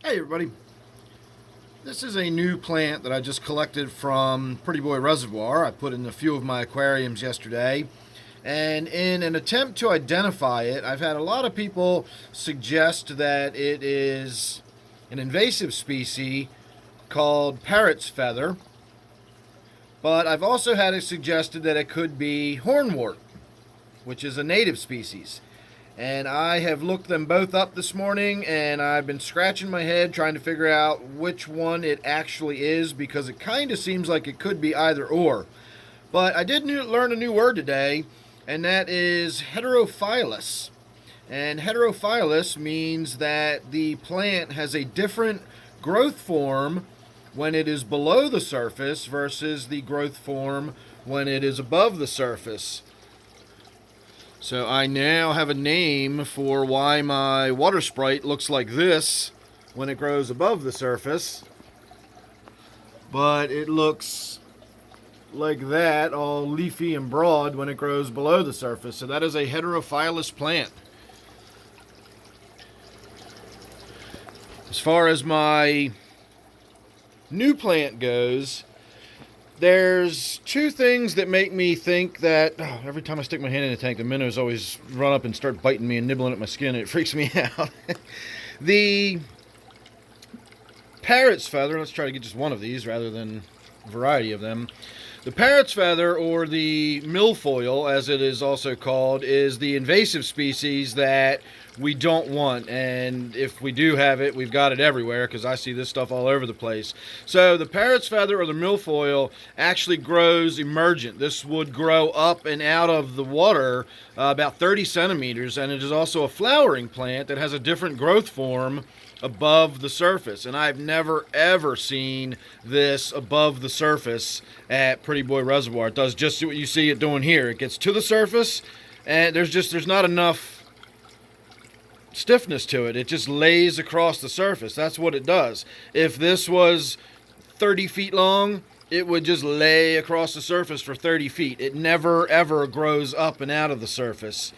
Hey everybody, this is a new plant that I just collected from Pretty Boy Reservoir. I put in a few of my aquariums yesterday, and in an attempt to identify it, I've had a lot of people suggest that it is an invasive species called Parrot's feather, but I've also had it suggested that it could be Hornwort, which is a native species. And I have looked them both up this morning, and I've been scratching my head trying to figure out which one it actually is, because it kind of seems like it could be either or. But I did learn a new word today, and that is heterophyllous. And heterophyllous means that the plant has a different growth form when it is below the surface versus the growth form when it is above the surface. So I now have a name for why my water sprite looks like this when it grows above the surface, but it looks like that, all leafy and broad, when it grows below the surface. So that is a heterophyllous plant. As far as my new plant goes, there's two things that make me think that every time I stick my hand in the tank, the minnows always run up and start biting me and nibbling at my skin, and it freaks me out. The parrot's feather, let's try to get just one of these rather than a variety of them. The parrot's feather, or the milfoil as it is also called, is the invasive species that we don't want, and if we do have it, we've got it everywhere, because I see this stuff all over the place. So the parrot's feather, or the milfoil, actually grows emergent. This would grow up and out of the water about 30 centimeters, and it is also a flowering plant that has a different growth form above the surface. And I've never ever seen this above the surface at Pretty Boy Reservoir. It does just what you see it doing here. It gets to the surface, and there's not enough stiffness to it. It just lays across the surface. That's what it does. If this was 30 feet long, it would just lay across the surface for 30 feet. It never ever grows up and out of the surface.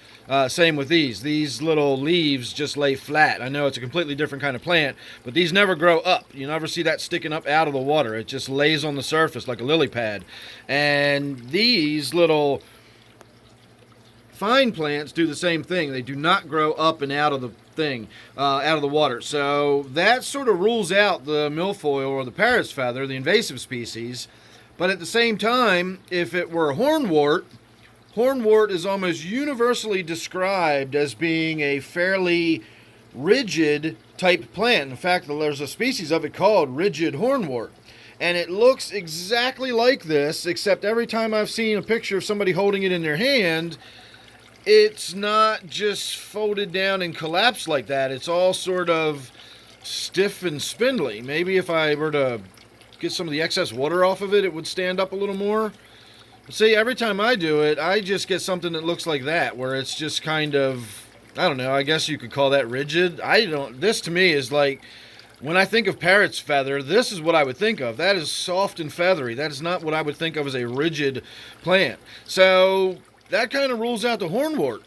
Same with these. These little leaves just lay flat. I know it's a completely different kind of plant, but these never grow up. You never see that sticking up out of the water. It just lays on the surface like a lily pad. And these little fine plants do the same thing. They do not grow up and out of the out of the water. So that sort of rules out the milfoil, or the parrot's feather, the invasive species. But at the same time, if it were hornwort, hornwort is almost universally described as being a fairly rigid type plant. In fact, there's a species of it called rigid hornwort. And it looks exactly like this, except every time I've seen a picture of somebody holding it in their hand, it's not just folded down and collapsed like that. It's all sort of stiff and spindly. Maybe if I were to get some of the excess water off of it, it would stand up a little more. But see, every time I do it, I just get something that looks like that, where it's just kind of, I don't know, I guess you could call that rigid. This to me is like, when I think of parrot's feather, this is what I would think of. That is soft and feathery. That is not what I would think of as a rigid plant. So that kind of rules out the hornwort.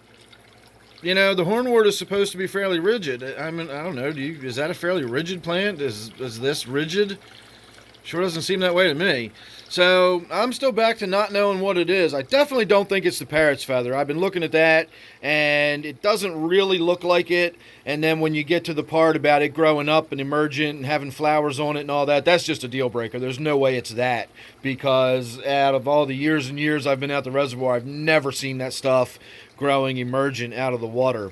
You know, the hornwort is supposed to be fairly rigid. I mean, I don't know. Is that a fairly rigid plant? Is this rigid? Sure doesn't seem that way to me. So I'm still back to not knowing what it is. I definitely don't think it's the parrot's feather. I've been looking at that, and it doesn't really look like it. And then when you get to the part about it growing up and emergent and having flowers on it and all that, that's just a deal breaker. There's no way it's that, because out of all the years and years I've been out the reservoir, I've never seen that stuff growing emergent out of the water.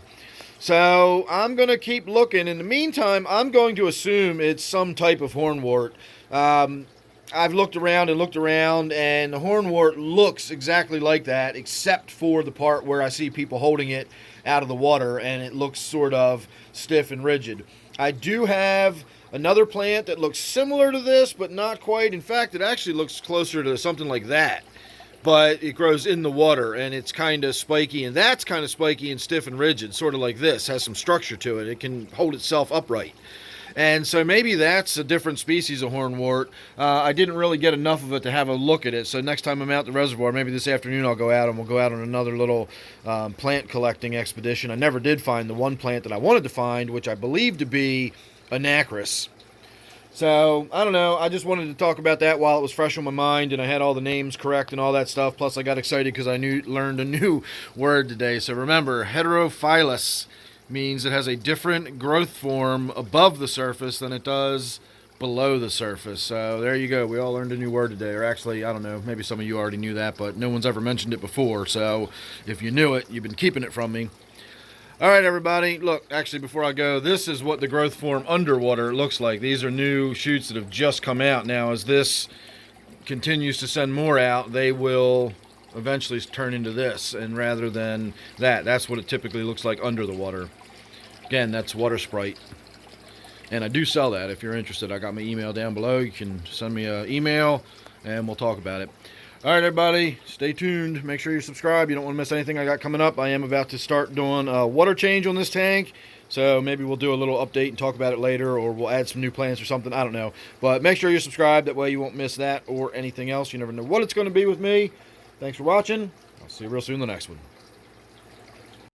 So I'm going to keep looking. In the meantime, I'm going to assume it's some type of hornwort. I've looked around and the hornwort looks exactly like that, except for the part where I see people holding it out of the water, and it looks sort of stiff and rigid. I do have another plant that looks similar to this, but not quite. In fact, it actually looks closer to something like that, but it grows in the water, and it's kind of spiky, and that's kind of spiky and stiff and rigid, sort of like this, has some structure to it. It can hold itself upright. And so maybe that's a different species of hornwort. I didn't really get enough of it to have a look at it. So next time I'm out the reservoir, maybe this afternoon I'll go out and we'll go out on another little plant collecting expedition. I never did find the one plant that I wanted to find, which I believe to be anacris. So, I don't know. I just wanted to talk about that while it was fresh on my mind and I had all the names correct and all that stuff. Plus, I got excited because I learned a new word today. So, remember, heterophyllus means it has a different growth form above the surface than it does below the surface. So, there you go. We all learned a new word today. Or actually, I don't know. Maybe some of you already knew that, but no one's ever mentioned it before. So, if you knew it, you've been keeping it from me. All right, everybody. Look, actually, before I go, this is what the growth form underwater looks like. These are new shoots that have just come out. Now, as this continues to send more out, they will eventually turn into this. And rather than that, that's what it typically looks like under the water. Again, that's water sprite. And I do sell that if you're interested. I got my email down below. You can send me an email, and we'll talk about it. All right, everybody, stay tuned. Make sure you subscribe. You don't want to miss anything I got coming up. I am about to start doing a water change on this tank, so maybe we'll do a little update and talk about it later, or we'll add some new plants or something. I don't know. But make sure you're subscribed. That way you won't miss that or anything else. You never know what it's going to be with me. Thanks for watching. I'll see you real soon in the next one.